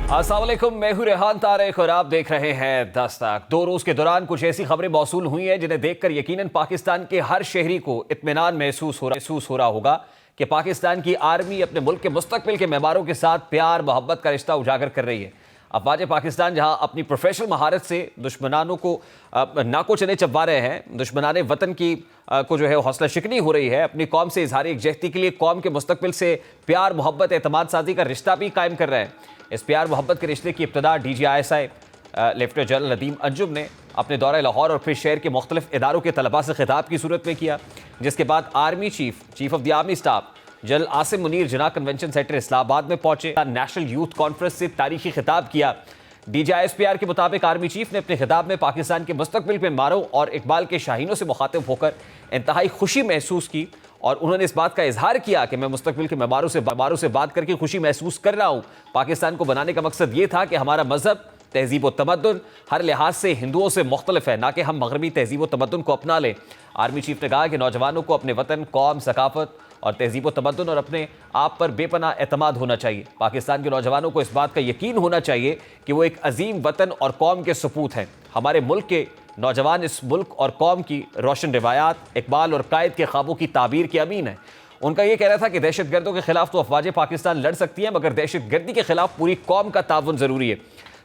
अस्सलाम वालेकुम, मैं हूं रेहान तारिक और आप देख रहे हैं दस्तक। 2 रोज के दौरान कुछ ऐसी खबरें मौसूल हुई हैं जिन्हें देखकर यकीनन पाकिस्तान के हर शहरी को इत्मीनान महसूस हो रहा होगा कि पाकिस्तान की आर्मी अपने मुल्क के मुस्तकबिल के मेहमानों के साथ प्यार मोहब्बत का रिश्ता उजागर कर रही है। अफवाज पाकिस्तान जहां अपनी प्रोफेशनल महारत से दुश्मनानों को नाको चने चबवा रहे हैं, दुश्मनाने वतन की को जो है हौसला शिकनी हो रही है, अपनी कौम से इजहार यकजहती के लिए कौम के मुस्तकबिल से प्यार मोहब्बत एतमाद साजी का रिश्ता भी कायम कर रहे हैं। इस प्यार मोहब्बत के रिश्ते की इब्तदा DGISI lieutenant general Nadeem Anjum ने अपने दौरे लाहौर और फिर शहर के मुख्तलिफ इदारों के तलबा से खिताब की सूरत में किया, जिसके बाद army chief of the army staff general Asim Munir Jinnah convention centre Islamabad में पहुंचे। नेशनल यूथ कॉन्फ्रेंस से तारीखी खिताब किया। DGISPR के मुताबिक आर्मी चीफ ने अपने खिताब में पाकिस्तान के मुस्तकबिल पे मारों और इकबाल के शाहीनों से मुखातिब होकर इंतहाई खुशी महसूस की और उन्होंने इस बात का इजहार किया कि मैं मुस्तकबिल के मेहमानों से बात करके खुशी महसूस कर रहा हूँ। पाकिस्तान को बनाने का मकसद ये था कि हमारा मजहब, तहजीब व तमद्दुन हर लिहाज से हिंदुओं से मुख्तलिफ है, ना कि हम मगरबी तहजीब व तमद्दुन को अपना लें। आर्मी चीफ ने कहा कि नौजवानों को अपने वतन, कौम, सकाफत और तहजीब व तमद्दुन और अपने आप पर बेपनाह एतमाद होना चाहिए। पाकिस्तान के नौजवानों को इस बात का यकीन होना चाहिए कि वो एक अजीम वतन और कौम के सपूत हैं। हमारे मुल्क के नौजवान इस मुल्क और कौम की रोशन रिवायात, इकबाल और कायद के ख्वाबों की ताबीर के अमीन है। उनका यह कहना था कि दहशत गर्दों के खिलाफ तो अफवाज पाकिस्तान लड़ सकती है, मगर दहशत गर्दी के खिलाफ पूरी कौम का ताउन जरूरी है।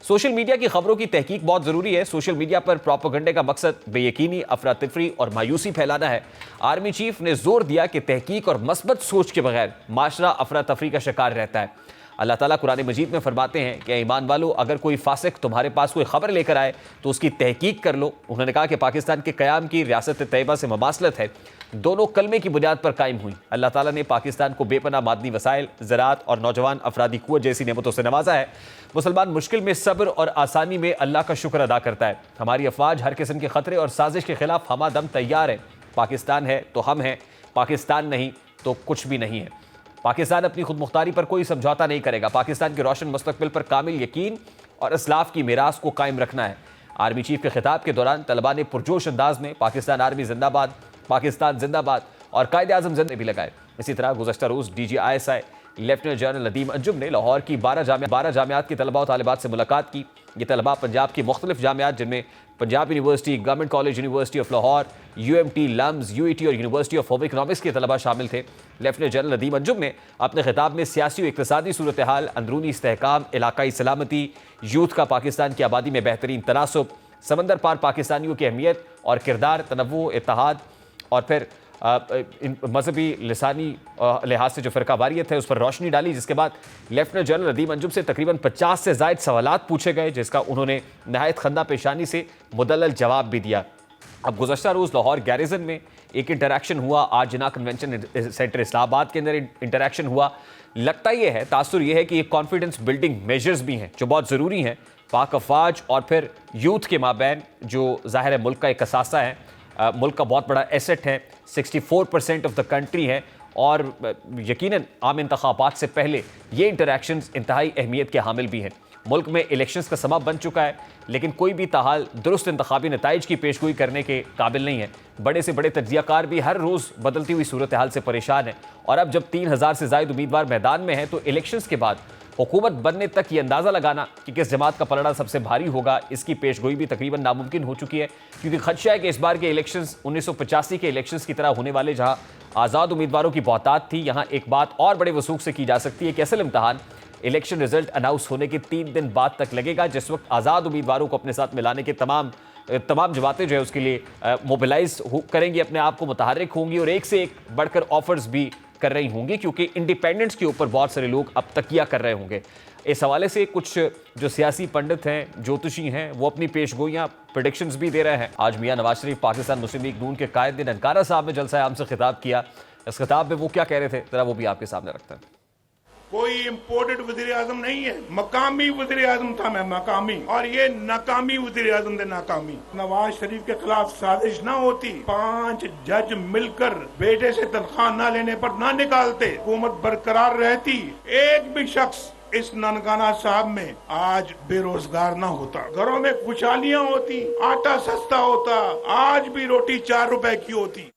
सोशल मीडिया की खबरों की तहकीक बहुत ज़रूरी है। सोशल मीडिया पर प्रोपेगेंडे का मकसद बेयकीनी, अफरा तफरी और मायूसी फैलाना है। आर्मी चीफ ने जोर दिया कि तहकीक और मस्बत सोच के बगैर माशरा अफरा तफरी का शिकार रहता है। अल्लाह ताला कुरान मजीद में फरमाते हैं कि ईमान वालों, अगर कोई फासिक तुम्हारे पास कोई खबर लेकर आए तो उसकी तहकीक कर लो। उन्होंने कहा कि पाकिस्तान के क़याम की रियासत तैयबा से ममासलत है, दोनों कलमे की बुनियाद पर कायम हुई। अल्लाह ताला ने पाकिस्तान को बेपनाह मादनी वसाइल, ज़राअत और नौजवान अफरादी कुव्वत जैसी नेमतों से नवाजा है। मुसलमान मुश्किल में सब्र और आसानी में अल्लाह का शुक्र अदा करता है। हमारी अफवाज हर किस्म के खतरे और साजिश के खिलाफ हमादम तैयार है। पाकिस्तान है तो हम हैं, पाकिस्तान नहीं तो कुछ भी नहीं है। पाकिस्तान अपनी खुद मुख्तारी पर कोई समझौता नहीं करेगा। पाकिस्तान के रोशन मुस्तकबिल पर कामिल यकीन और इस्लाफ की मीरास को कायम रखना है। आर्मी चीफ के खिताब के दौरान तलबा ने पुरजोश अंदाज में पाकिस्तान आर्मी जिंदाबाद, पाकिस्तान जिंदाबाद और कायदे आज़म जिंदा भी लगाए। इसी तरह गुज़श्ता रोज़ DGISI lieutenant general Nadeem Anjum ने लाहौर की 12 जामियात की तलबा और तालिबात से मुलाकात की। ये तलबा पंजाब की मुख्तलिफ जामियात जिनमें Punjab university, government college university of Lahore, UMT, LUMS, UET और यूनिवर्सिटी ऑफ होम इकनॉमिक्स के तलबा शामिल थे। लेफ्टिनेंट जनरल नदीम अंजुम ने अपने खिताब में सियासी और इक़्तिसादी सूरत हाल, अंदरूनी इस्तेहकाम, इलाकाई सलामती, यूथ का पाकिस्तान की आबादी में बेहतरीन तनासुब, समंदर पार पाकिस्तानियों की अहमियत और किरदार, तनव्वुर, इत्तेहाद और फिर मजहबी लिसानी लिहाज से जो फ़िरकावारियत है उस पर रोशनी डाली। जिसके बाद लेफ्टिनेंट जनरल नदीम अंजुम से तकरीबन 50 से ज़ायद सवालात पूछे गए, जिसका उन्होंने नहायत खंदा पेशानी से मुदल्लल जवाब भी दिया। अब गुज़श्ता रोज़ लाहौर गैरिजन में एक इंटरेक्शन हुआ। आज जिना कन्वेंशन सेंटर इस्लामाबाद के अंदर इंटरेक्शन हुआ। लगता यह है, तासुर यह है कि ये कॉन्फिडेंस बिल्डिंग मेजर्स भी हैं जो बहुत ज़रूरी हैं। पाक अफवाज और फिर यूथ के माबैन जो ज़ाहिर है मुल्क का एक असासा है, मुल्क का बहुत बड़ा एसेट है, 64% ऑफ द कंट्री है और यकीनन आम इंतखाबात से पहले ये इंटरेक्शंस इंतहाई अहमियत के हामिल भी हैं। मुल्क में इलेक्शंस का समा बन चुका है, लेकिन कोई भी ताहाल दुरुस्त इंतखाबी नताइज की पेशगोई करने के काबिल नहीं है। बड़े से बड़े तज्जियाकार भी हर रोज़ बदलती हुई सूरत हाल से परेशान है और अब जब 3000 से ज़ायद उम्मीदवार मैदान में हैं तो इलेक्शंस के बाद हुकूमत बनने तक ये अंदाज़ा लगाना कि किस जमात का पलड़ा सबसे भारी होगा, इसकी पेशगोई भी तकरीबन नामुमकिन हो चुकी है। क्योंकि खदशा है कि इस बार के इलेक्शंस 1985 के इलेक्शंस की तरह होने वाले, जहां आज़ाद उम्मीदवारों की बहुतात थी, यहाँ एक बात और बड़े वसूख से की जा सकती है कि असल इम्तहान इलेक्शन रिजल्ट अनाउंस होने के 3 दिन बाद तक लगेगा, जिस वक्त आज़ाद उम्मीदवारों को अपने साथ मिलाने के तमाम जमातें जो है उसके लिए मोबिलाइज करेंगी, अपने आप को मुतहर्रिक होंगी और एक से एक बढ़कर ऑफर्स भी कर रही होंगी, क्योंकि इंडिपेंडेंस के ऊपर बहुत सारे लोग अब तकिया कर रहे होंगे। इस हवाले से कुछ जो सियासी पंडित हैं, ज्योतिषी हैं, वो अपनी पेशगोइयाँ, प्रेडिक्शंस भी दे रहे हैं। आज मियां नवाज शरीफ पाकिस्तान मुस्लिम लीग नून के कायद ने ननकाना साहब में जलसा आम से खिताब किया। इस खिताब में वो क्या कह रहे थे, जरा वो भी आपके सामने रखते हैं। कोई इम्पोर्टेड वजीर आजम नहीं है, मकामी वजीर आजम था मैं, मकामी, और ये नाकामी वजीर आजम थे, नाकामी। नवाज शरीफ के खिलाफ साजिश ना होती, 5 जज मिलकर बेटे से तनख्वाह ना लेने पर ना निकालते, हुकूमत बरकरार रहती, एक भी शख्स इस ननकाना साहब में आज बेरोजगार ना होता, घरों में खुशहालियां होती, आटा सस्ता होता, आज भी रोटी 4 रुपए की होती।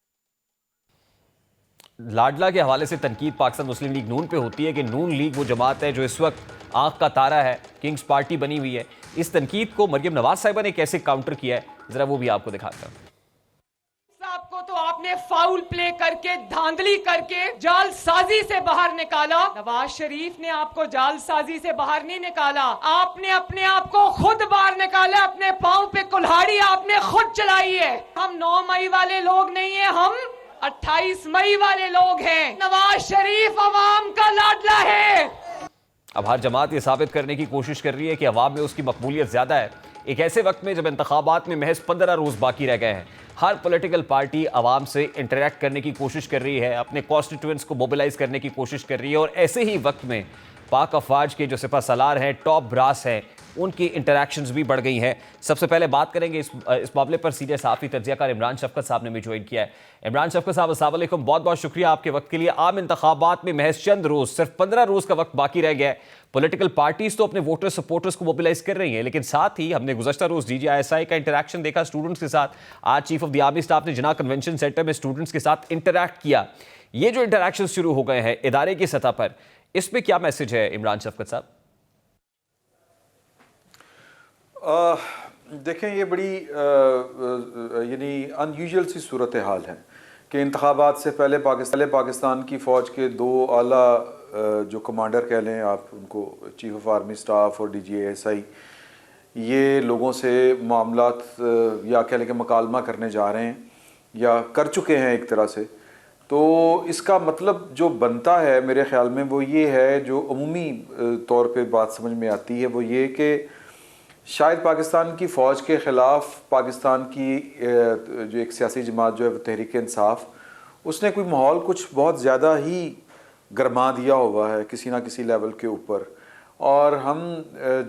लाडला के हवाले से तनकीद पाकिस्तान मुस्लिम लीग नून पे होती है कि नून लीग वो जमात है जो इस वक्त आंख का तारा है, किंग्स पार्टी बनी हुई है। इस तनकीद को मरियम नवाज साहिबा ने कैसे काउंटर किया है, जरा वो भी आपको दिखाता हूं। आपको तो आपने फाउल प्ले करके, धांधली करके, जालसाजी से बाहर निकाला। नवाज शरीफ ने आपको जालसाजी से बाहर नहीं निकाला, आपने अपने आप को खुद बाहर निकाला। अपने पांव पे कुल्हाड़ी आपने खुद चलाई है। हम 9 मई वाले लोग नहीं है, हम 28 मई वाले लोग हैं। नवाज शरीफ अवाम का लाडला है। अब हर जमात ये साबित करने की कोशिश कर रही है कि अवाम में उसकी मकबूलियत ज्यादा है। एक ऐसे वक्त में जब इंतखाबात में महज 15 रोज बाकी रह गए हैं, हर पॉलिटिकल पार्टी अवाम से इंटरेक्ट करने की कोशिश कर रही है, अपने कॉन्स्टिट्यूएंट्स को मोबिलाइज करने की कोशिश कर रही है। और ऐसे ही वक्त में पाक अफवाज के जो सिपा सलार हैं, टॉप ब्रास हैं, उनकी इंटरेक्शंस भी बढ़ गई हैं। सबसे पहले बात करेंगे इस मामले पर सीनियर सहाफ़ी तज्ज़ियाकार इमरान शफकत साहब ने भी ज्वाइन किया है। इमरान शफकत साहब, अस्सलाम वालेकुम, बहुत बहुत शुक्रिया आपके वक्त के लिए। आम इंतखाबात में महज चंद रोज़, सिर्फ 15 रोज़ का वक्त बाकी रह गया है। पॉलिटिकल पार्टीज तो अपने वोटर सपोर्टर्स को मोबिलाइज कर रही हैं, लेकिन साथ ही हमने गुज़श्ता रोज़ DGISI का इंटरेक्शन देखा स्टूडेंट्स के साथ। आज chief of the army staff ने जिन्ना कन्वेंशन सेंटर में स्टूडेंट्स के साथ इंटरेक्ट किया। ये जो इंटरेक्शन शुरू हो गए हैं इदारे की सतह पर, इसमें क्या मैसेज है इमरान शफकत साहब? देखें, ये बड़ी यानी अनयूजुअल सी सूरत हाल है कि इंतखाबात से पहले पाकिस्तान की फ़ौज के 2 आला जो कमांडर कह लें आप उनको, चीफ ऑफ आर्मी स्टाफ और DGISI, ये लोगों से मामलात या कह लें कि मकालमा करने जा रहे हैं या कर चुके हैं एक तरह से। तो इसका मतलब जो बनता है मेरे ख़्याल में वो ये है, जो अमूमी तौर पे बात समझ में आती है वो ये कि शायद पाकिस्तान की फ़ौज के ख़िलाफ़ पाकिस्तान की जो एक सियासी जमात जो है वो तहरीक इंसाफ, उसने कोई माहौल कुछ बहुत ज़्यादा ही गरमा दिया हुआ है किसी ना किसी लेवल के ऊपर। और हम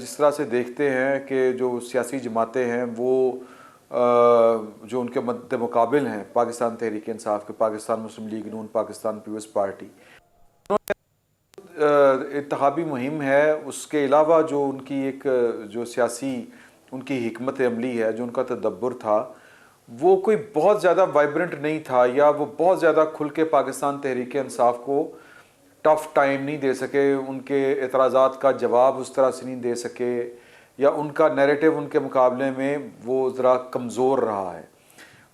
जिस तरह से देखते हैं कि जो सियासी जमातें हैं वो जो उनके मद्दे मुकाबिल हैं पाकिस्तान तहरीक इंसाफ के, पाकिस्तान मुस्लिम लीग नून, पाकिस्तान पीपल्स पार्टी, इंतखाबी मुहिम है, उसके अलावा जो उनकी एक जो सियासी उनकी हिकमत अमली है, जो उनका तदब्बर था, वो कोई बहुत ज़्यादा वाइब्रेंट नहीं था, या वो बहुत ज़्यादा खुल के पाकिस्तान तहरीक इंसाफ को टफ़ टाइम नहीं दे सके, उनके एतराज़ात का जवाब उस तरह से नहीं दे सके, या उनका नैरेटिव उनके मुकाबले में वो ज़रा कमज़ोर रहा है।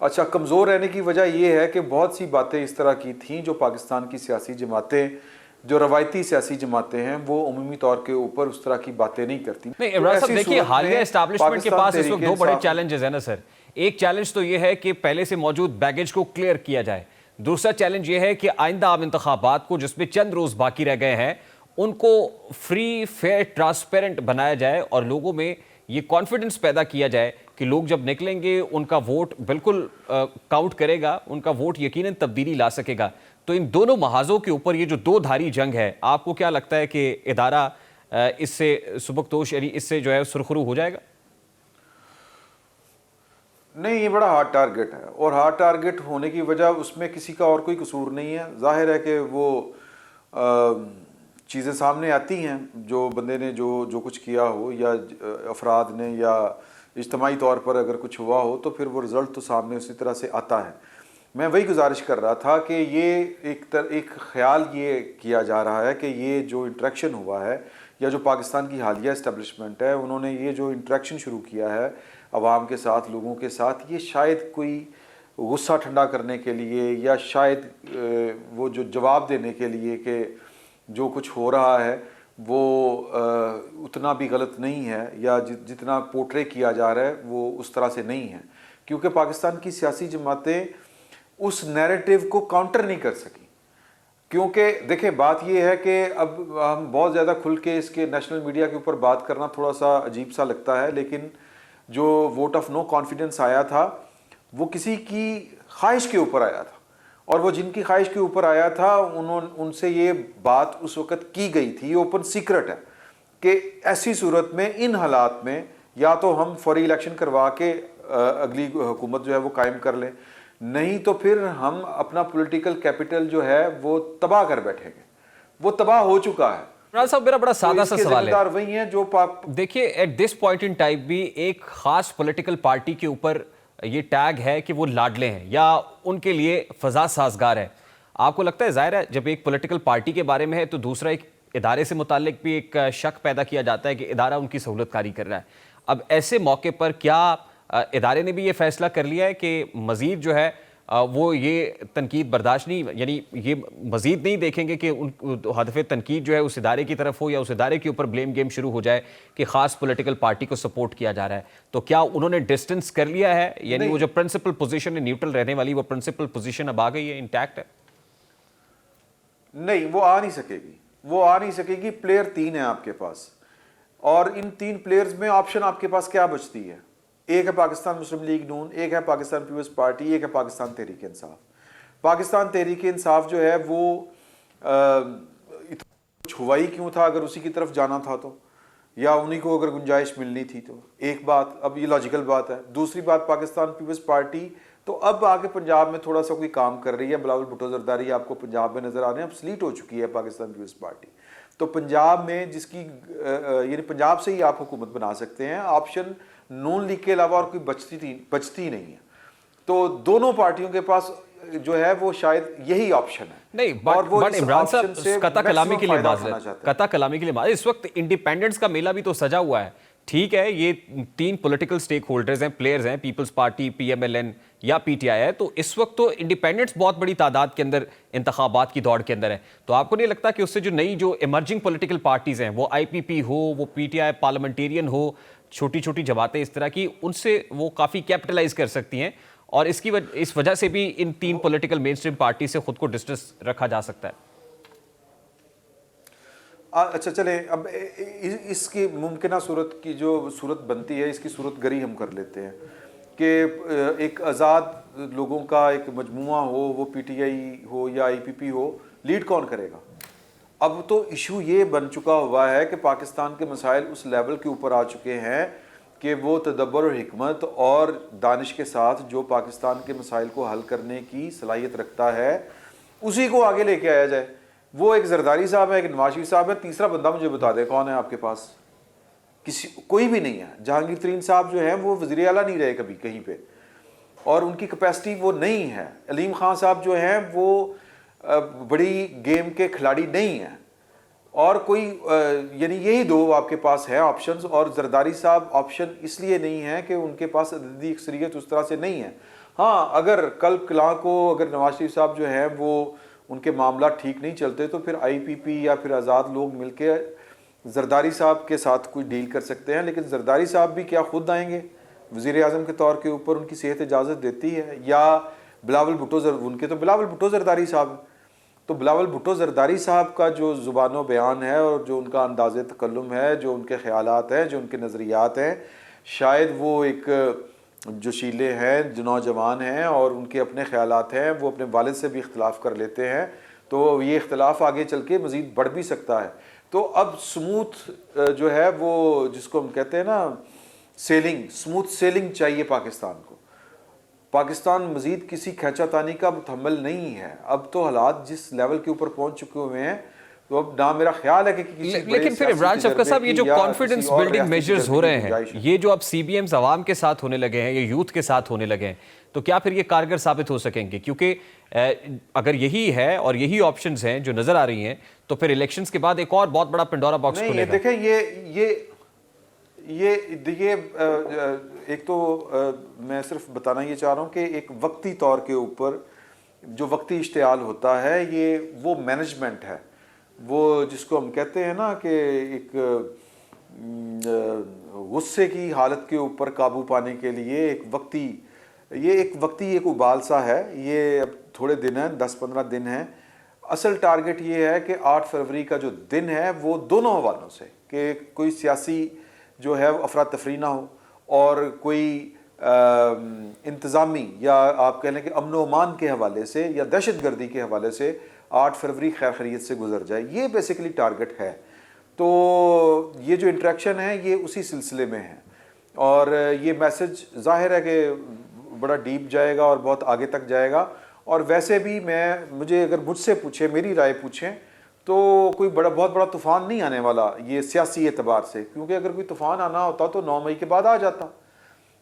अच्छा, कमज़ोर रहने की वजह ये है कि बहुत सी बातें इस तरह की थीं जो पाकिस्तान की सियासी जमातें, जो रवायती सियासी जमातें हैं, वो उमूमी तौर के ऊपर उस तरह की बातें नहीं करती। नहीं इमरान साहब, देखिए हालिया एस्टैब्लिशमेंट के पास इस वक्त 2 बड़े चैलेंजेस हैं ना सर। एक चैलेंज तो ये है कि पहले से मौजूद बैगेज को क्लियर किया जाए। दूसरा चैलेंज ये है कि आइंदा आम इंतखाबात को, जिसमें चंद रोज बाकी रह गए हैं, उनको फ्री, फेयर, ट्रांसपेरेंट बनाया जाए और लोगों में ये कॉन्फिडेंस पैदा किया जाए कि लोग जब निकलेंगे उनका वोट बिल्कुल काउंट करेगा, उनका वोट यकीनन तब्दीली ला सकेगा। तो इन दोनों महाजों के ऊपर ये जो 2 धारी जंग है, आपको क्या लगता है कि इदारा इससे सुबकदोश, यानी इससे जो है सुरखरू हो जाएगा? नहीं, ये बड़ा हार्ड टारगेट है, और हार्ड टारगेट होने की वजह उसमें किसी का और कोई कसूर नहीं है। जाहिर है कि वो चीज़ें सामने आती हैं, जो बंदे ने जो कुछ किया हो, या अफराद ने, या इज्तमाही तौर पर अगर कुछ हुआ हो, तो फिर वो रिज़ल्ट तो सामने उसी तरह से आता है। मैं वही गुजारिश कर रहा था कि ये एक ख्याल ये किया जा रहा है कि ये जो इंटरेक्शन हुआ है, या जो पाकिस्तान की हालिया इस्टेब्लिशमेंट है, उन्होंने ये जो इंटरेक्शन शुरू किया है अवाम के साथ, लोगों के साथ, ये शायद कोई गुस्सा ठंडा करने के लिए, या शायद वो जो जवाब देने के लिए कि जो कुछ हो रहा है वो उतना भी गलत नहीं है, या जितना पोर्ट्रे किया जा रहा है वो उस तरह से नहीं है। क्योंकि पाकिस्तान की सियासी जमातें उस नैरेटिव को काउंटर नहीं कर सकी। क्योंकि देखें, बात यह है कि अब हम बहुत ज़्यादा खुल के इसके नेशनल मीडिया के ऊपर बात करना थोड़ा सा अजीब सा लगता है, लेकिन जो वोट ऑफ नो कॉन्फिडेंस आया था वो किसी की ख्वाहिश के ऊपर आया था, और वो जिनकी ख्वाहिश के ऊपर आया था उनसे ये बात उस वक़्त की गई थी। ये ओपन सीक्रेट है कि ऐसी सूरत में, इन हालात में, या तो हम फौरी इलेक्शन करवा के अगली हुकूमत जो है वो कायम कर लें, नहीं तो फिर हम अपना पॉलिटिकल कैपिटल जो है वो तबाह कर बैठेंगे। वो तबाह हो चुका है। इमरान साहब, मेरा बड़ा सादा सा सवाल है। वही है जो देखिए, at this point in time भी एक खास पॉलिटिकल पार्टी के ऊपर ये टैग है कि वो लाडले हैं या उनके लिए फजा साजगार है। आपको लगता है, जाहिर है जब एक पॉलिटिकल पार्टी के बारे में है तो दूसरा एक इदारे से मुताल्लिक भी एक शक पैदा किया जाता है कि इदारा उनकी सहूलतकारी कर रहा है। अब ऐसे मौके पर क्या इदारे ने भी ये फैसला कर लिया है कि मज़ीद जो है वो ये तनकीद बर्दाश्त नहीं, यानी ये मज़ीद नहीं देखेंगे कि उन हदफ तनकीद जो है उस इदारे की तरफ हो या उस इदारे के ऊपर ब्लेम गेम शुरू हो जाए कि ख़ास पॉलिटिकल पार्टी को सपोर्ट किया जा रहा है? तो क्या उन्होंने डिस्टेंस कर लिया है, यानी वो जो प्रिंसिपल पोजीशन है न्यूट्रल रहने वाली, वो प्रिंसिपल पोजीशन अब आ गई है, इंटैक्ट है? नहीं, वो आ नहीं सकेगी, वो आ नहीं सकेगी। प्लेयर 3 है आपके पास, और इन 3 प्लेयर्स में ऑप्शन आपके पास क्या बचती है? एक है पाकिस्तान मुस्लिम लीग नून, एक है पाकिस्तान पीपल्स पार्टी, एक है पाकिस्तान तहरीक इंसाफ। पाकिस्तान तहरीक इंसाफ जो है वो कुछ हुआ ही क्यों था अगर उसी की तरफ जाना था तो, या उन्हीं को अगर गुंजाइश मिलनी थी तो, एक बात, अब ये लॉजिकल बात है। दूसरी बात, पाकिस्तान पीपल्स पार्टी तो अब आके पंजाब में थोड़ा सा कोई काम कर रही है। बिलावल भुट्टो जरदारी आपको पंजाब में नजर आ रहे हैं, अब स्लीट हो चुकी है पाकिस्तान पीपल्स पार्टी। तो पंजाब में जिसकी यानी पंजाब से ही आप हुकूमत बना सकते हैं, ऑप्शन नून लीग के अलावा और कोई बचती नहीं है। तो दोनों पार्टियों के पास जो है वो शायद यही ऑप्शन है। नहीं, बट इमरान साहब कता कलामी के लिए बात, इस वक्त इंडिपेंडेंस का मेला भी तो सजा हुआ है। ठीक है, ये 3 पॉलिटिकल स्टेक होल्डर्स हैं, प्लेयर्स हैं, पीपल्स पार्टी, PMLN या PTI है, तो इस वक्त तो इंडिपेंडेंट्स बहुत बड़ी तादाद के अंदर इंतखाबात की दौड़ के अंदर है। तो आपको नहीं लगता कि उससे जो नई जो इमर्जिंग पॉलिटिकल पार्टीज हैं, वो IPP हो, वो PTI पार्लियामेंटेरियन हो, छोटी छोटी जमातें इस तरह की, उनसे वो काफ़ी कैपिटलाइज कर सकती हैं और इस वजह से भी इन 3 पॉलिटिकल मेन स्ट्रीम पार्टी से खुद को डिस्टेंस रखा जा सकता है? अच्छा चले, अब इसकी मुमकिन सूरत की जो सूरत बनती है, इसकी सूरत गरी हम कर लेते हैं कि एक आज़ाद लोगों का एक मजमुआ हो, वो PTI हो या IPP हो, लीड कौन करेगा? अब तो इशू ये बन चुका हुआ है कि पाकिस्तान के मसाइल उस लेवल के ऊपर आ चुके हैं कि वो तदब्बर और हिकमत और दानिश के साथ जो पाकिस्तान के मसाइल को हल करने की सलाहियत रखता है, उसी को आगे लेके आया जाए। वो एक जरदारी साहब है, एक नवाज शरीफ साहब है, तीसरा बंदा मुझे बता दे कौन है आपके पास? कोई भी नहीं है। जहांगीर तरीन साहब जो हैं वो वज़ीर आला नहीं रहे कभी कहीं पे, और उनकी कैपेसिटी वो नहीं है। अलीम खान साहब जो हैं वो बड़ी गेम के खिलाड़ी नहीं हैं, और कोई यानी यही 2 आपके पास है ऑप्शंस। और जरदारी साहब ऑप्शन इसलिए नहीं है कि उनके पास अददी अक्सरियत उस तरह से नहीं है। हाँ, अगर कल कला को अगर नवाज शरीफ साहब जो हैं वो उनके मामला ठीक नहीं चलते तो फिर IPP या फिर आज़ाद लोग मिलके जरदारी साहब के साथ कोई डील कर सकते हैं। लेकिन जरदारी साहब भी क्या खुद आएंगे वज़ीर आज़म के तौर के ऊपर? उनकी सेहत इजाज़त देती है? या बिलावल भुट्टो उनके तो बिलावल भुट्टो जरदारी साहब, तो बिलावल भुट्टो जरदारी साहब का जो ज़ुबानो बयान है और जो उनका अंदाज़े तकल्लुम है, जो उनके ख़यालात हैं, जो उनके नज़रियात हैं, शायद वो एक जोशीले हैं, जो नौजवान हैं और उनके अपने ख़यालात हैं, वो अपने वालिद से भी इख्तलाफ कर लेते हैं, तो ये इख्तलाफ आगे चल के मज़ीद बढ़ भी सकता है। तो अब स्मूथ जो है वो जिसको हम कहते हैं ना सेलिंग, स्मूथ सेलिंग चाहिए पाकिस्तान को। पाकिस्तान मजीद किसी खींचातानी का मुतहम्मिल नहीं है। अब तो हालात जिस लेवल के ऊपर पहुंच चुके हुए हैं, तो अब ना मेरा ख्याल है कि किसी लेकिन फिर इमरान शफकत साहब, ये जो कॉन्फिडेंस बिल्डिंग मेजर्स हो रहे हैं, ये जो अब CBMs अवाम के साथ होने लगे हैं, ये यूथ के साथ होने लगे हैं, तो क्या फिर ये कारगर साबित हो सकेंगे? क्योंकि अगर यही है और यही ऑप्शंस हैं जो नजर आ रही हैं, तो फिर इलेक्शंस के बाद एक और बहुत बड़ा पेंडोरा बॉक्स खुलेगा। देखें, ये देखिए, एक तो मैं सिर्फ बताना ये चाह रहा हूँ कि एक वक्ती तौर के ऊपर जो वक्ती इश्तियाल होता है, ये वो मैनेजमेंट है, वो जिसको हम कहते हैं ना कि एक गुस्से की हालत के ऊपर काबू पाने के लिए एक वक्ती एक उबाल सा है। ये अब थोड़े दिन हैं, 10-15 दिन हैं। असल टारगेट ये है कि 8 फरवरी का जो दिन है वो दोनों हवालों से, कि कोई सियासी जो है अफरा तफरी ना हो और कोई इंतज़ामी या आप कह लें कि अमन व अमान के हवाले से या दहशत गर्दी के हवाले से 8 फरवरी खैर खैरियत से गुजर जाए। ये बेसिकली टारगेट है। तो ये जो इंटरेक्शन है ये उसी सिलसिले में है, और ये मैसेज जाहिर है कि बड़ा डीप जाएगा और बहुत आगे तक जाएगा। और वैसे भी मुझे अगर मुझसे पूछे, मेरी राय पूछें, तो कोई बहुत बड़ा तूफ़ान नहीं आने वाला ये सियासी एतबार से, क्योंकि अगर कोई तूफ़ान आना होता तो 9 मई के बाद आ जाता।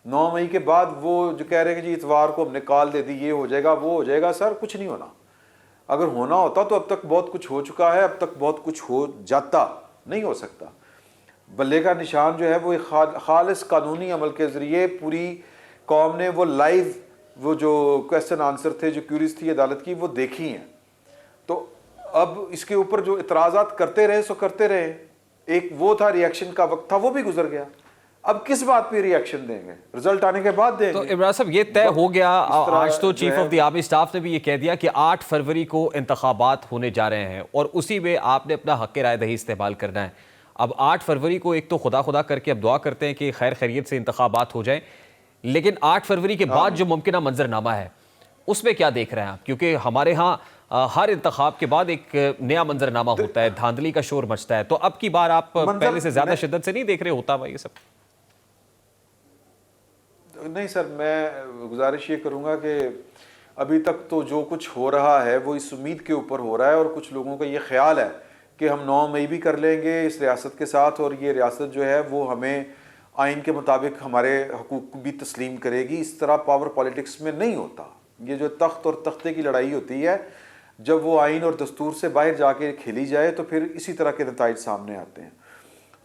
9 मई के बाद वो जो कह रहे हैं कि जी इतवार को हमने कॉल दे दी, ये हो जाएगा वो हो जाएगा, सर कुछ नहीं होना। अगर होना होता तो अब तक बहुत कुछ हो चुका है, अब तक बहुत कुछ हो जाता, नहीं हो सकता। बल्ले का निशान जो है वो एक खालिस कानूनी अमल के ज़रिए पूरी कौम ने वो लाइव वो जो क्वेश्चन आंसर थे, जो क्यूरीज थी अदालत की, वो देखी हैं। तो अब इसके ऊपर जो इतराज़ात करते रहे सो करते रहे। एक वो था रिएक्शन का वक्त था, वो भी गुजर गया। अब किस बात पे रिएक्शन देंगे? रिजल्ट आने के बाद देंगे। तो इमरान साहब ये तय हो गया, आज तो chief of the army staff ने भी ये कह दिया कि 8 फरवरी को इंतखाबात होने जा रहे हैं और उसी में आपने अपना हक़ राय दही इस्तेमाल करना है। अब 8 फरवरी को एक तो खुदा करके अब दुआ करते हैं कि खैर खैरियत से इंतखाबात हो जाए, लेकिन 8 फरवरी के बाद जो मुमकिन मंजरनामा है उसमें क्या देख रहे हैं आप? क्योंकि हमारे यहाँ हर इंतखाब के बाद एक नया मंजरनामा होता है, धांधली का शोर मचता है। तो अब की बार आप पहले से ज्यादा शिद्दत से नहीं देख रहे होता भाई ये सब? नहीं सर, मैं गुजारिश ये करूँगा कि अभी तक तो जो कुछ हो रहा है वो इस उम्मीद के ऊपर हो रहा है, और कुछ लोगों का ये ख्याल है कि हम 9 मई भी कर लेंगे इस रियासत के साथ, और ये रियासत जो है वो हमें आइन के मुताबिक हमारे हकूक़ भी तस्लीम करेगी। इस तरह पावर पॉलिटिक्स में नहीं होता। ये जो तख्त और तख्ते की लड़ाई होती है, जब वो आइन और दस्तूर से बाहर जाके खेली जाए तो फिर इसी तरह के नताइज सामने आते हैं।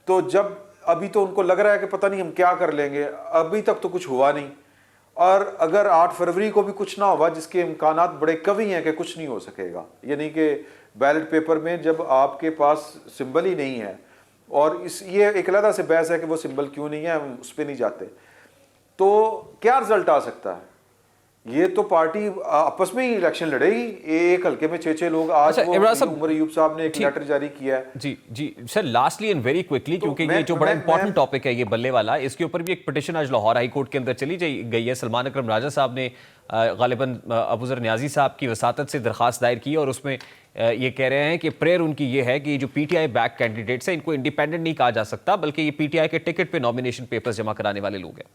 तो जब अभी तो उनको लग रहा है कि पता नहीं हम क्या कर लेंगे, अभी तक तो कुछ हुआ नहीं, और अगर 8 फरवरी को भी कुछ ना हुआ, जिसके इम्कानात बड़े कवी हैं कि कुछ नहीं हो सकेगा, यानी कि बैलेट पेपर में जब आपके पास सिंबल ही नहीं है, और ये एक अलग से बहस है कि वो सिंबल क्यों नहीं है, हम उस पर नहीं जाते, तो क्या रिजल्ट आ सकता है? ये तो पार्टी आपस में ही इलेक्शन लड़ेगी। एक हल्के में 6-6 लोग। आज वो उमर अयूब साहब ने एक लेटर जारी किया है। जी जी sir, lastly and very quickly, क्योंकि ये जो बड़ा इंपॉर्टेंट टॉपिक है ये बल्ले वाला, इसके ऊपर भी एक पिटिशन आज लाहौर हाई कोर्ट के अंदर चली गई है। सलमान अकरम राजा साहब ने गालिबन अबूजर न्याजी साहब की वसातत से दरखास्त दायर की, और उसमें ये कह रहे हैं कि प्रेयर उनकी ये है कि जो पीटीआई बैक कैंडिडेट्स हैं इनको इंडिपेंडेंट नहीं कहा जा सकता, बल्कि ये पीटीआई के टिकट पे नॉमिनेशन पेपर्स जमा कराने वाले लोग हैं।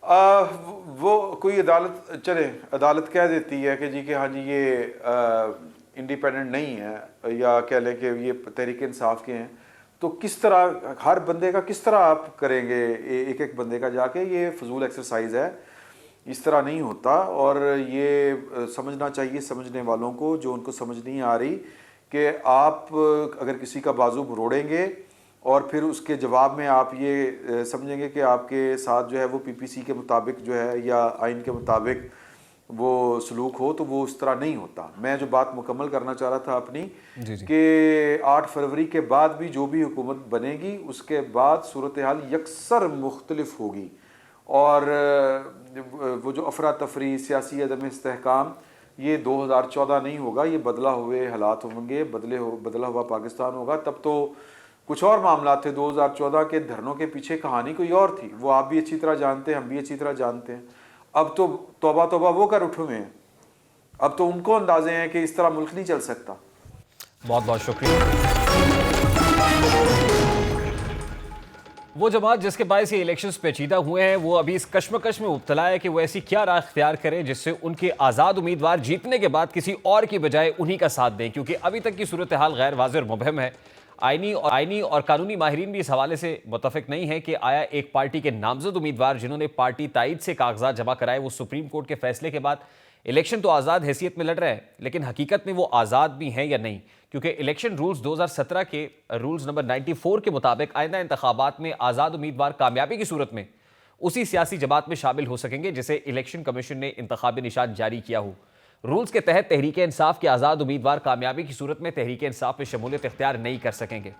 वो कोई अदालत चले, अदालत कह देती है कि जी कि हाँ जी ये इंडिपेंडेंट नहीं है, या कह लें कि ये तहरीक इंसाफ के हैं, तो किस तरह हर बंदे का किस तरह आप करेंगे एक एक बंदे का जाके? ये फजूल एक्सरसाइज है, इस तरह नहीं होता। और ये समझना चाहिए समझने वालों को, जो उनको समझ नहीं आ रही कि आप अगर किसी का बाजू मरोड़ेंगे और फिर उसके जवाब में आप ये समझेंगे कि आपके साथ जो है वो पीपीसी के मुताबिक जो है या आइन के मुताबिक वो सलूक हो, तो वो उस तरह नहीं होता। मैं जो बात मुकम्मल करना चाह रहा था अपनी, कि 8 फरवरी के बाद भी जो भी हुकूमत बनेगी उसके बाद सूरत हाल यकसर मुख्तलिफ होगी, और वो जो अफरा तफरी, सियासी अदम इस्तेहकाम, ये 2014 नहीं होगा, ये बदला हुए हालात होंगे, बदला हुआ पाकिस्तान होगा। तब तो कुछ और मामला थे। 2014 के धरनों के पीछे कहानी कोई और थी, वो आप भी अच्छी तरह जानते हैं, हम भी अच्छी तरह जानते हैं। अब तो तौबा तौबा वो कर उठे हुए हैं, अब तो उनको अंदाजे हैं कि इस तरह मुल्क नहीं चल सकता। बहुत बहुत शुक्रिया। वो जमात जिसके बायस ये इलेक्शंस पेचीदा हुए हैं, वो अभी इस कश्मकश में मुब्तला है कि वो ऐसी क्या राह इख्तियार करें जिससे उनके आज़ाद उम्मीदवार जीतने के बाद किसी और की बजाय उन्हीं का साथ दें, क्योंकि अभी तक की सूरत हाल गैर वाज़ेह और मुबहम है। आईनी और कानूनी माहिरीन भी इस हवाले से मुतफिक नहीं है कि आया एक पार्टी के नामजद उम्मीदवार जिन्होंने पार्टी तायद से कागजात जमा कराए, वो सुप्रीम कोर्ट के फैसले के बाद इलेक्शन तो आज़ाद हैसियत में लड़ रहे हैं, लेकिन हकीकत में वो आज़ाद भी हैं या नहीं? क्योंकि इलेक्शन रूल्स 2017 के रूल्स नंबर 94 के मुताबिक आइंदा इंतखाबात में आज़ाद उम्मीदवार कामयाबी की सूरत में उसी सियासी जमात में शामिल हो सकेंगे जिसे इलेक्शन कमीशन ने इंतखाबी निशान जारी किया हो। रूल्स के तहत तहरीक इंसाफ के आज़ाद उम्मीदवार कामयाबी की सूरत में तहरीक इंसाफ में शमूलियत इख्तियार नहीं कर सकेंगे।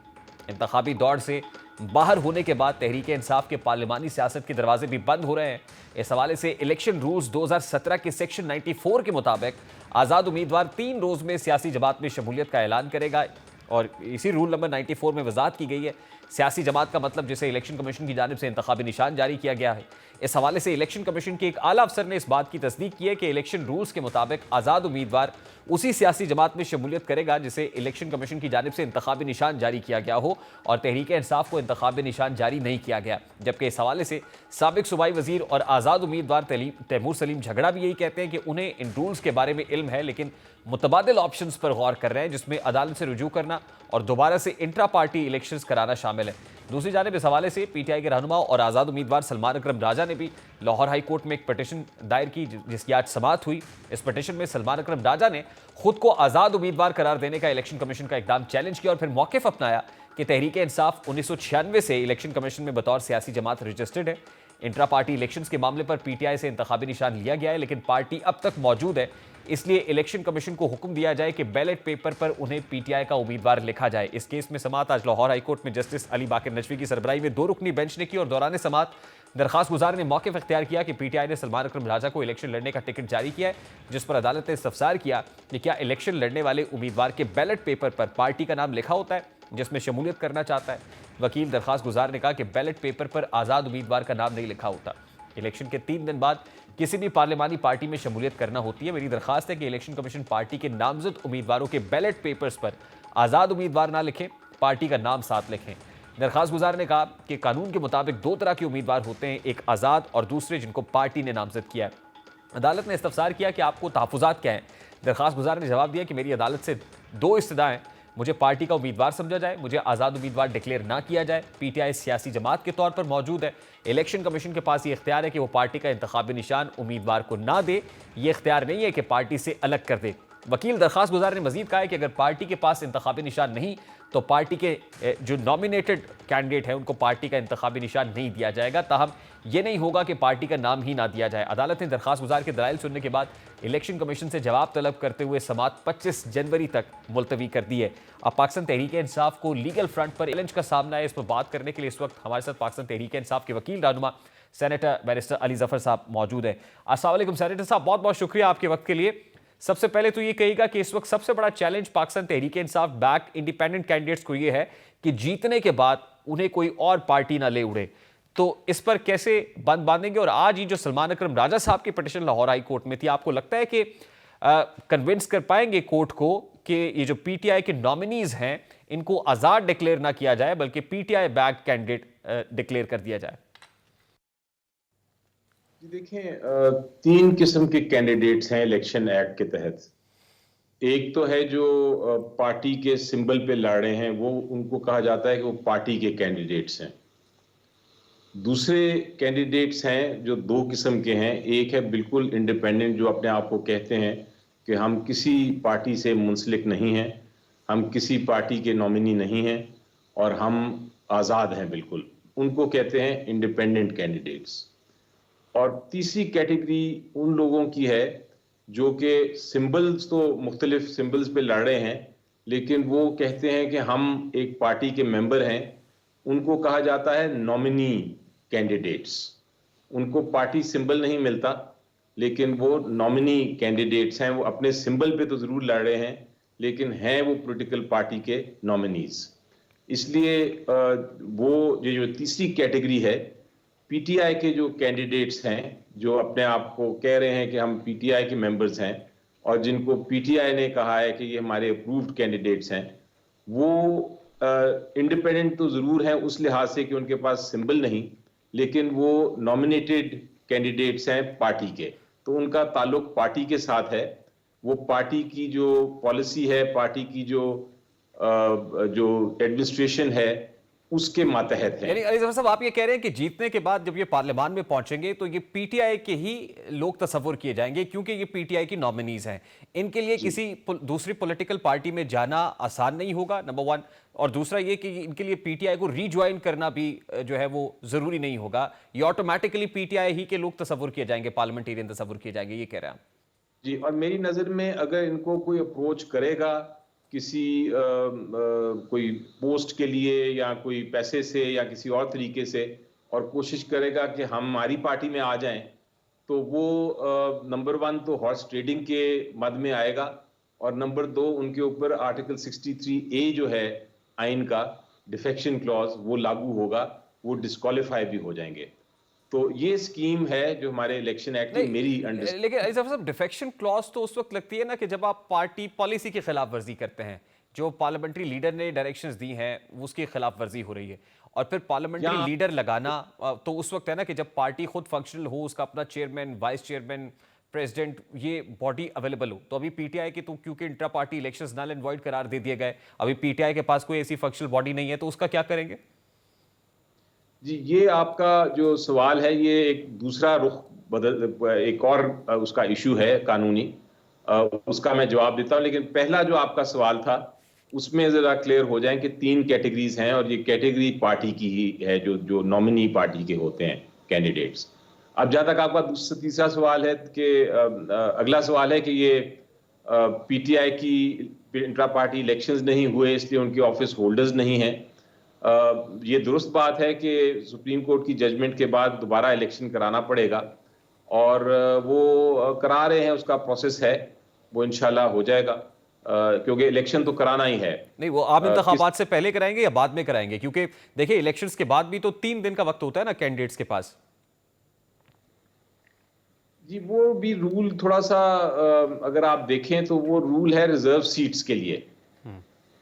इंतखाबी दौड़ से बाहर होने के बाद तहरीक इंसाफ के पार्लिमानी सियासत के दरवाजे भी बंद हो रहे हैं। इस हवाले से इलेक्शन रूल्स 2017 के सेक्शन 94 के मुताबिक आज़ाद उम्मीदवार 3 रोज़ में सियासी जमात में शमूलियत का ऐलान करेगा, और इसी रूल नंबर 94 में वजाहत की गई है सियासी जमात का मतलब जिसे इलेक्शन कमीशन की जानिब से इंतखाबी निशान जारी किया गया है। इस हवाले से इलेक्शन कमीशन के एक आला अफसर ने इस बात की तस्दीक की है कि इलेक्शन रूल्स के मुताबिक आज़ाद उम्मीदवार उसी सियासी जमात में शमूलियत करेगा जिसे इलेक्शन कमीशन की जानिब से इंतखाबी निशान जारी किया गया हो, और तहरीक इंसाफ को इंतखाबी निशान जारी नहीं किया गया। जबकि इस हवाले से साबिक सूबाई वजीर और आज़ाद उम्मीदवार तैमूर सलीम झगड़ा भी यही कहते हैं कि उन्हें इन रूल्स के बारे में इल्म है, लेकिन मुतबादिल ऑप्शंस पर गौर कर रहे हैं जिसमें अदालत से रुजू करना और दोबारा से इंट्रा पार्टी इलेक्शंस कराना शामिल शामिल है। दूसरी जानिब इस हवाले से पीटीआई के रहनुमा और आज़ाद उम्मीदवार सलमान अकरम राजा ने भी लाहौर हाई कोर्ट में एक पिटीशन दायर की, जिसकी आज समाअत हुई। इस पिटीशन में सलमान अकरम राजा ने खुद को आज़ाद उम्मीदवार करार देने का इलेक्शन कमीशन का इकदाम चैलेंज किया और फिर मौक़िफ़ अपनाया कि तहरीक इंसाफ 1996 से इलेक्शन कमीशन में बतौर सियासी जमात रजिस्टर्ड है। इंट्रा पार्टी इलेक्शंस के मामले पर पीटीआई से इंतखाबी निशान लिया गया है, लेकिन पार्टी अब तक मौजूद है, इसलिए इलेक्शन कमीशन को हुक्म दिया जाए कि बैलेट पेपर पर उन्हें पीटीआई का उम्मीदवार लिखा जाए। इस केस में समाअत आज लाहौर हाईकोर्ट में जस्टिस अली बाकर नजवी की सरबराही में 2 रुकनी बेंच ने की और दौरान समाअत दरखास्त गुजार ने मौक़िफ़ इख्तियार किया कि पीटीआई ने सलमान अकरम राजा को इलेक्शन लड़ने का टिकट जारी किया है, जिस पर अदालत ने इस्तफसार किया कि क्या इलेक्शन लड़ने वाले उम्मीदवार के बैलेट पेपर पर पार्टी का नाम लिखा होता है जिसमें शमूलियत करना चाहता है। वकील दरखास्त गुजार ने कहा कि बैलेट पेपर पर आज़ाद उम्मीदवार का नाम नहीं लिखा होता। इलेक्शन के 3 दिन बाद किसी भी पार्लिमानी पार्टी में शमूलियत करना होती है। मेरी दरखास्त है कि इलेक्शन कमीशन पार्टी के नामजद उम्मीदवारों के बैलेट पेपर्स पर आज़ाद उम्मीदवार ना लिखें, पार्टी का नाम साथ लिखें। दरखास्त गुजार ने कहा कि कानून के मुताबिक 2 तरह के उम्मीदवार होते हैं, एक आज़ाद और दूसरे जिनको पार्टी ने नामजद किया है। अदालत ने इस्तफसार किया कि आपको तहफ़्फ़ुज़ात क्या हैं। दरखास्त गुजार ने जवाब दिया कि मेरी अदालत से 2 इस्तदाएँ, मुझे पार्टी का उम्मीदवार समझा जाए, मुझे आज़ाद उम्मीदवार डिक्लेयर ना किया जाए। पीटीआई सियासी जमात के तौर पर मौजूद है। इलेक्शन कमीशन के पास ये इख्तियार है कि वो पार्टी का इंतखाबी निशान उम्मीदवार को ना दे, ये इख्तियार नहीं है कि पार्टी से अलग कर दे। वकील दरखास्त गुजार ने मजीद कहा है कि अगर पार्टी के पास इंतखाबी निशान नहीं तो पार्टी के जो नॉमिनेटेड कैंडिडेट हैं उनको पार्टी का इंतखाबी निशान नहीं दिया जाएगा, ताहम ये नहीं होगा कि पार्टी का नाम ही ना दिया जाए। अदालत ने दरखास्त गुजार के दलाइल सुनने के बाद इलेक्शन कमीशन से जवाब तलब करते हुए समाअत 25 जनवरी तक मुलतवी कर दी है। अब पाकिस्तान तहरीक इंसाफ को लीगल फ्रंट पर चैलेंज का सामना है। इस पर बात करने के लिए इस वक्त हमारे साथ पाकिस्तान तहरीक इंसाफ के वकील रहनुमा सेनेटर बैरिस्टर अली जफर साहब मौजूद है। अस्सलाम वालेकुम सेनेटर साहब, बहुत बहुत शुक्रिया आपके वक्त के लिए। सबसे पहले तो ये कहिएगा कि इस वक्त सबसे बड़ा challenge Pakistan Tehreek Insaf back independent candidates को ये है कि जीतने के बाद उन्हें कोई और पार्टी ना ले उड़े, तो इस पर कैसे बंद बांधेंगे? और आज ही जो सलमान अकरम राजा साहब की पिटीशन लाहौर हाई कोर्ट में थी, आपको लगता है कि कन्विंस कर पाएंगे कोर्ट को कि ये जो पीटीआई के नॉमिनीज हैं इनको आज़ाद डिक्लेयर ना किया जाए बल्कि पीटीआई बैक कैंडिडेट डिक्लेयर कर दिया जाए? देखें, 3 किस्म के कैंडिडेट्स हैं इलेक्शन एक्ट के तहत। एक तो है जो पार्टी के सिंबल पे लड़ रहे हैं, वो उनको कहा जाता है कि वो पार्टी के कैंडिडेट्स हैं। दूसरे कैंडिडेट्स हैं जो 2 किस्म के हैं। एक है बिल्कुल इंडिपेंडेंट, जो अपने आप को कहते हैं कि हम किसी पार्टी से मुंसलिक नहीं हैं, हम किसी पार्टी के नॉमिनी नहीं हैं और हम आज़ाद हैं बिल्कुल। उनको कहते हैं इंडिपेंडेंट कैंडिडेट्स। और तीसरी कैटेगरी उन लोगों की है जो कि सिंबल्स तो मुख्तलिफ सिंबल्स पे लड़ रहे हैं, लेकिन वो कहते हैं कि हम एक पार्टी के मेंबर हैं। उनको कहा जाता है नॉमिनी कैंडिडेट्स। उनको पार्टी सिंबल नहीं मिलता, लेकिन वो नॉमिनी कैंडिडेट्स हैं। वो अपने सिंबल पे तो ज़रूर लड़ रहे हैं, लेकिन हैं वो पॉलिटिकल पार्टी के नॉमिनीज। इसलिए वो ये जो तीसरी कैटेगरी है, पीटीआई के जो कैंडिडेट्स हैं जो अपने आप को कह रहे हैं कि हम पीटीआई के मेंबर्स हैं और जिनको पीटीआई ने कहा है कि ये हमारे अप्रूव्ड कैंडिडेट्स हैं, वो इंडिपेंडेंट तो ज़रूर हैं उस लिहाज से कि उनके पास सिंबल नहीं, लेकिन वो नॉमिनेटेड कैंडिडेट्स हैं पार्टी के, तो उनका ताल्लुक पार्टी के साथ है। वो पार्टी की जो पॉलिसी है, पार्टी की जो एडमिनिस्ट्रेशन है, उसके मातहत है। यानी अली जफर साहब, आप ये कह रहे हैं कि जीतने के बाद जब ये पार्लियामान में पहुंचेंगे तो ये पीटीआई के ही लोग तस्वुर किए जाएंगे, क्योंकि ये पीटीआई की नॉमिनीज हैं। इनके लिए किसी दूसरी पॉलिटिकल पार्टी में जाना आसान नहीं होगा, नंबर 1। और दूसरा ये कि इनके लिए पीटीआई को रीज्वाइन करना भी जो है वो जरूरी नहीं होगा। ये ऑटोमेटिकली पीटीआई ही के लोग तस्वुर किए जाएंगे, पार्लियामेंटेरियन तस्वुर किए जाएंगे, ये कह रहे हैं जी। और मेरी नजर में अगर इनको कोई अप्रोच करेगा किसी कोई पोस्ट के लिए या कोई पैसे से या किसी और तरीके से, और कोशिश करेगा कि हमारी पार्टी में आ जाएं, तो वो नंबर 1 तो हॉर्स ट्रेडिंग के मद में आएगा, और नंबर 2 उनके ऊपर आर्टिकल 63A जो है आइन का डिफेक्शन क्लॉज, वो लागू होगा, वो डिस्क्वालीफाई भी हो जाएंगे। तो ये स्कीम है जो हमारे इलेक्शन एक्ट में मेरी अंडरस्टैंडिंग। लेकिन अली जफर साहब, डिफेक्शन क्लॉज तो उस वक्त लगती है ना कि जब आप पार्टी पॉलिसी की खिलाफ वर्जी करते हैं, जो पार्लियामेंट्री लीडर ने डायरेक्शंस दी हैं उसकी खिलाफ वर्जी हो रही है। और फिर पार्लियामेंट्री लीडर लगाना तो उस वक्त है ना कि जब पार्टी खुद फंक्शनल हो, उसका अपना चेयरमैन, वाइस चेयरमैन, प्रेसिडेंट, ये बॉडी अवेलेबल हो। तो अभी पीटीआई के तो क्योंकि intra party elections null and void करार दे दिए गए, अभी पीटीआई के पास कोई ऐसी फंक्शनल बॉडी नहीं है, तो उसका क्या करेंगे? जी, ये आपका जो सवाल है ये एक दूसरा रुख बदल एक और उसका इशू है कानूनी, उसका मैं जवाब देता हूं, लेकिन पहला जो आपका सवाल था उसमें जरा क्लियर हो जाए कि 3 कैटेगरीज हैं और ये कैटेगरी पार्टी की ही है, जो जो नॉमिनी पार्टी के होते हैं कैंडिडेट्स। अब जहां तक आपका तीसरा सवाल है कि अगला सवाल है कि ये पीटीआई की इंट्रा पार्टी इलेक्शंस नहीं हुए इसलिए उनके ऑफिस होल्डर्स नहीं हैं। ये दुरुस्त बात है कि सुप्रीम कोर्ट की जजमेंट के बाद दोबारा इलेक्शन कराना पड़ेगा और वो करा रहे हैं, उसका प्रोसेस है, वो इंशाल्लाह हो जाएगा, क्योंकि इलेक्शन तो कराना ही है। नहीं, वो आम इंतखाबात से पहले कराएंगे या बाद में कराएंगे? क्योंकि देखिए इलेक्शंस के बाद भी तो 3 दिन का वक्त होता है ना कैंडिडेट्स के पास। जी, वो भी रूल थोड़ा सा अगर आप देखें तो वो रूल है रिजर्व सीट्स के लिए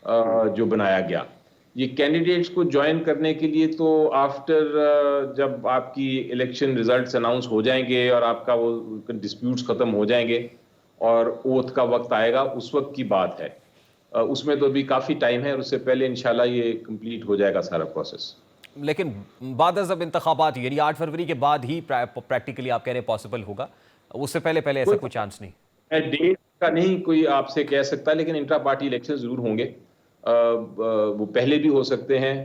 जो बनाया गया। ये कैंडिडेट्स को ज्वाइन करने के लिए तो आफ्टर जब आपकी इलेक्शन रिजल्ट्स अनाउंस हो जाएंगे और आपका वो डिस्प्यूट्स खत्म हो जाएंगे और ओथ का वक्त आएगा, उस वक्त की बात है। उसमें तो अभी काफी टाइम है और उससे पहले इंशाल्लाह ये कंप्लीट हो जाएगा सारा प्रोसेस। लेकिन बाद अज़ब इंतखाबात यानी 8 फरवरी के बाद ही प्रैक्टिकली आप कह रहे हैं पॉसिबल होगा, उससे पहले ऐसा कोई चांस नहीं? डेट का नहीं कोई आपसे कह सकता, लेकिन इंट्रा पार्टी इलेक्शन जरूर होंगे। वो पहले भी हो सकते हैं,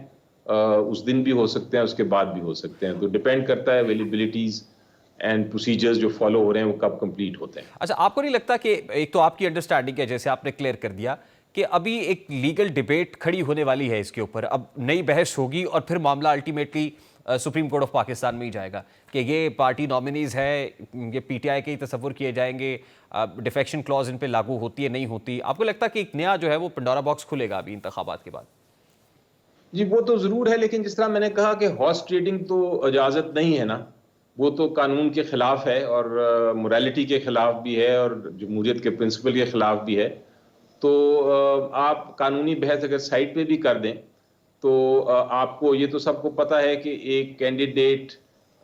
उस दिन भी हो सकते हैं, उसके बाद भी हो सकते हैं, तो डिपेंड करता है अवेलेबिलिटीज एंड प्रोसीजर्स जो फॉलो हो रहे हैं वो कब कंप्लीट होते हैं। अच्छा, आपको नहीं लगता कि एक तो आपकी अंडरस्टैंडिंग है, जैसे आपने क्लियर कर दिया कि अभी एक लीगल डिबेट खड़ी होने वाली है इसके ऊपर, अब नई बहस होगी और फिर मामला ultimately supreme court of Pakistan में ही जाएगा कि ये पार्टी नॉमिनीज है, ये पीटीआई के ही तस्वुर किए जाएंगे, डिफेक्शन क्लॉज इन पे लागू होती है नहीं होती? आपको लगता है कि एक नया जो है वो पंडोरा बॉक्स खुलेगा अभी इंतखाबात के बाद? जी, वो तो जरूर है, लेकिन जिस तरह मैंने कहा कि हॉर्स ट्रेडिंग तो इजाजत नहीं है ना, वो तो कानून के खिलाफ है और मोरालिटी के खिलाफ भी है और जमहूरियत के प्रिंसिपल के खिलाफ भी है। तो आप कानूनी बहस अगर साइड पे भी कर दें तो आपको ये तो सबको पता है कि एक कैंडिडेट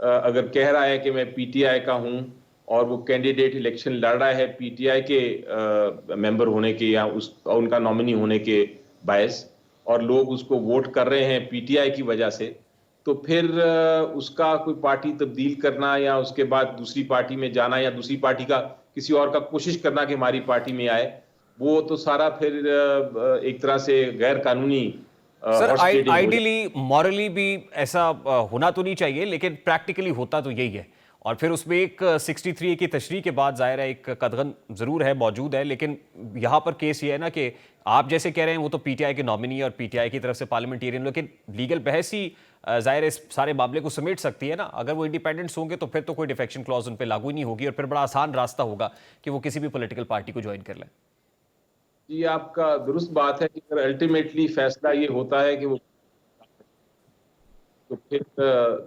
अगर कह रहा है कि मैं पीटीआई का हूं और वो कैंडिडेट इलेक्शन लड़ रहा है पीटीआई के मेंबर होने के या उनका नॉमिनी होने के बायस, और लोग उसको वोट कर रहे हैं पीटीआई की वजह से, तो फिर उसका कोई पार्टी तब्दील करना या उसके बाद दूसरी पार्टी में जाना या दूसरी पार्टी का किसी और का कोशिश करना कि हमारी पार्टी में आए, वो तो सारा फिर एक तरह से गैर कानूनी। सर, आइडियली मॉरली भी ऐसा होना तो नहीं चाहिए, लेकिन प्रैक्टिकली होता तो यही है। और फिर उसमें एक 63A की तशरीह के बाद जाहिर है एक कदगन जरूर है, मौजूद है, लेकिन यहाँ पर केस ये है ना कि आप जैसे कह रहे हैं वो तो पीटीआई के नॉमिनी और पीटीआई की तरफ से पार्लियामेंटेरियन, लेकिन लीगल बहस ही जाहिर है इस सारे मामले को समेट सकती है ना। अगर वो इंडिपेंडेंट्स होंगे तो फिर तो कोई डिफेक्शन क्लॉज उन पर लागू ही नहीं होगी और फिर बड़ा आसान रास्ता होगा कि वो किसी भी पॉलिटिकल पार्टी को ज्वाइन कर लें। ये आपका दुरुस्त बात है कि अगर अल्टीमेटली फैसला ये होता है कि वो, तो फिर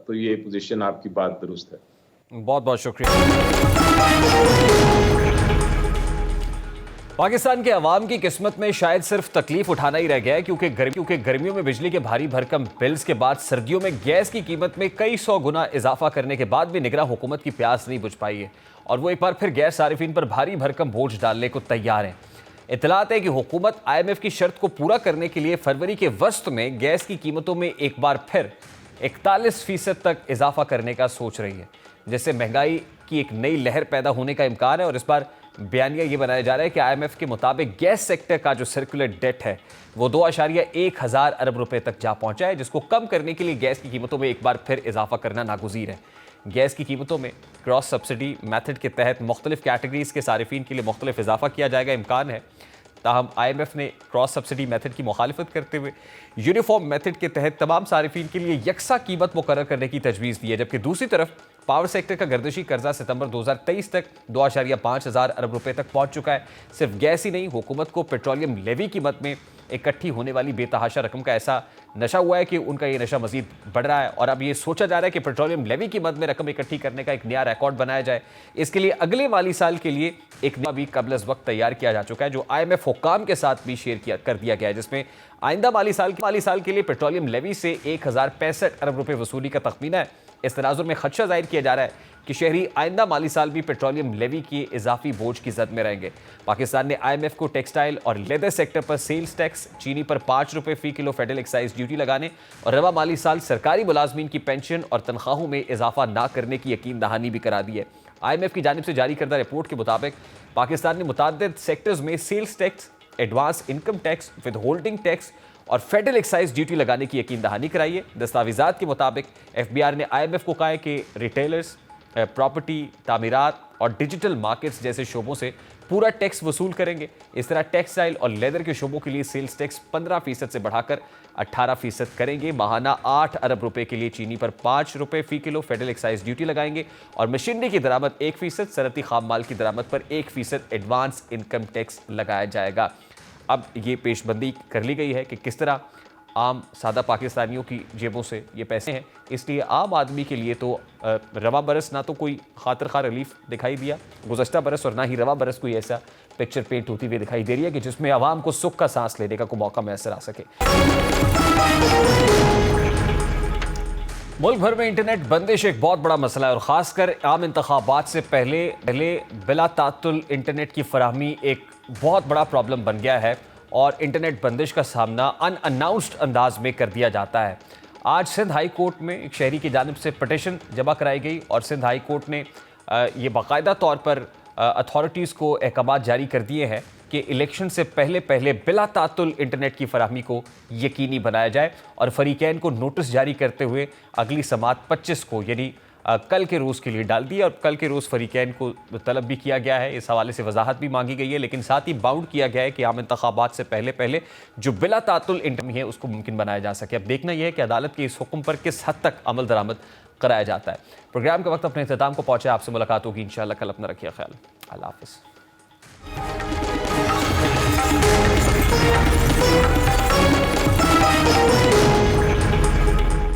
तो ये पोजीशन आपकी बात दुरुस्त है। बहुत बहुत शुक्रिया। पाकिस्तान के अवाम की किस्मत में शायद सिर्फ तकलीफ उठाना ही रह गया है, क्योंकि गर्मियों में बिजली के भारी भरकम बिल्स के बाद सर्दियों में गैस की कीमत में कई 100 गुना इजाफा करने के बाद भी निगरां हुकूमत की प्यास नहीं बुझ पाई है और वो एक बार फिर गैस सारिफीन पर भारी भरकम बोझ डालने को तैयार है। इतलात है कि हुकूमत IMF की शर्त को पूरा करने के लिए फरवरी के वस्त में गैस की कीमतों में एक बार फिर 41% तक इजाफा करने का सोच रही है, जिससे महंगाई की एक नई लहर पैदा होने का इम्कान है। और इस बार बयानिया ये बनाया जा रहा है कि IMF के मुताबिक गैस सेक्टर का जो सर्कुलर डेट है वो 2.1 अरब रुपए तक जा पहुंचा है, जिसको कम करने के लिए गैस की कीमतों में एक बार फिर इजाफा करना नागुज़ीर है। गैस की कीमतों में क्रॉस सब्सिडी मेथड के तहत मुख्तलिफ कैटेगरीज के सारिफीन के लिए मुख्तलिफ इजाफा किया जाएगा इम्कान है। ताहम IMF ने क्रॉस सब्सिडी मेथड की मुखालिफत करते हुए यूनिफॉर्म मेथड के तहत तमाम सारिफीन के लिए यकसा कीमत मुकर्रर करने की तजवीज़ दी है, जबकि दूसरी तरफ पावर सेक्टर का गर्दिशी कर्जा सितंबर 2023 तक 2.5 अरब रुपए तक पहुंच चुका है। सिर्फ गैस ही नहीं, हुकूमत को पेट्रोलियम लेवी की मद में इकट्ठी होने वाली बेतहाशा रकम का ऐसा नशा हुआ है कि उनका ये नशा मजीद बढ़ रहा है और अब ये सोचा जा रहा है कि पेट्रोलियम लेवी की मद में रकम इकट्ठी करने का एक नया रिकॉर्ड बनाया जाए। इसके लिए अगले माली साल के लिए एक नया भी कबल अज़ वक्त तैयार किया जा चुका है, जो IMF हुक्काम के साथ भी शेयर कर दिया गया है, जिसमें आइंदा माली साल के लिए पेट्रोलियम लेवी से 1065 अरब रुपए वसूली का तखमीना है। इस तनाजुर में खदशा जाहिर किया जा रहा है कि शहरी आइंदा माली साल भी पेट्रोलियम लेवी के इजाफी बोझ की जद में रहेंगे। पाकिस्तान ने IMF को टेक्सटाइल और लेदर सेक्टर पर सेल्स टैक्स, चीनी पर 5 रुपये फी किलो फेडरल एक्साइज ड्यूटी लगाने और रवा माली साल सरकारी मुलाजमीन की पेंशन और तनख्वाहों में इजाफा ना करने की यकीन दहानी भी करा दी है। IMF की जानिब से जारी करदा रिपोर्ट के मुताबिक पाकिस्तान ने मुताद्दिद सेक्टर्स में sales tax, advance income tax, withholding tax और फेडरल एक्साइज ड्यूटी लगाने की यकीन दहानी कराई है। दस्तावेजात के मुताबिक FBR ने IMF को कहा है कि रिटेलर्स, प्रॉपर्टी, तामीरात और डिजिटल मार्केट्स जैसे शोबों से पूरा टैक्स वसूल करेंगे। इस तरह टेक्सटाइल और लेदर के शोबों के लिए सेल्स टैक्स 15% से बढ़ाकर 18% करेंगे। माहाना 8 अरब रुपए के लिए चीनी पर 5 रुपये फी किलो फेडरल एक्साइज ड्यूटी लगाएंगे और मशीनरी की दरामद 1%, सनती खाम माल की दरामद पर 1% एडवांस इनकम टैक्स लगाया जाएगा। अब ये पेशबंदी कर ली गई है कि किस तरह आम सादा पाकिस्तानियों की जेबों से ये पैसे हैं, इसलिए आम आदमी के लिए तो रवा बरस ना तो कोई खातिर खा रिलीफ दिखाई दिया गुज़श्ता बरस और ना ही रवा बरस कोई ऐसा पिक्चर पेंट होती हुई दिखाई दे रही है कि जिसमें आवाम को सुख का सांस लेने का कोई मौका मैसर आ सके। मुल्क भर में इंटरनेट बंदिश एक बहुत बड़ा मसला है और ख़ासकर आम इंतखाबात से पहले बिला तातुल इंटरनेट की फराहमी एक बहुत बड़ा प्रॉब्लम बन गया है और इंटरनेट बंदिश का सामना अनअनाउंस्ड अंदाज में कर दिया जाता है। आज सिंध हाई कोर्ट में एक शहरी की जानिब से पटिशन जमा कराई गई और सिंध हाई कोर्ट ने ये बाकायदा तौर पर अथॉरिटीज़ को अहकामात जारी कर दिए हैं कि इलेक्शन से पहले बिला तातुल इंटरनेट की फराहमी को यकीनी बनाया जाए और फरीकैन को नोटिस जारी करते हुए अगली समात 25 को यानी कल के रोज़ के लिए डाल दी और कल के रोज़ फरीकैन को तलब भी किया गया है। इस हवाले से वजाहत भी मांगी गई है, लेकिन साथ ही बाउंड किया गया है कि आम इंतखाबात से पहले जो बिला तातुल इंटरनेट है उसको मुमकिन बनाया जा सके। अब देखना यह है कि अदालत के इस हुक्म पर किस हद तक अमल दरामद कराया जाता है। प्रोग्राम का वक्त अपने इख्तिताम को पहुंचा, आपसे मुलाकात होगी इंशाअल्लाह कल। अपना रखिए ख्याल। अल्लाह हाफ़िज़।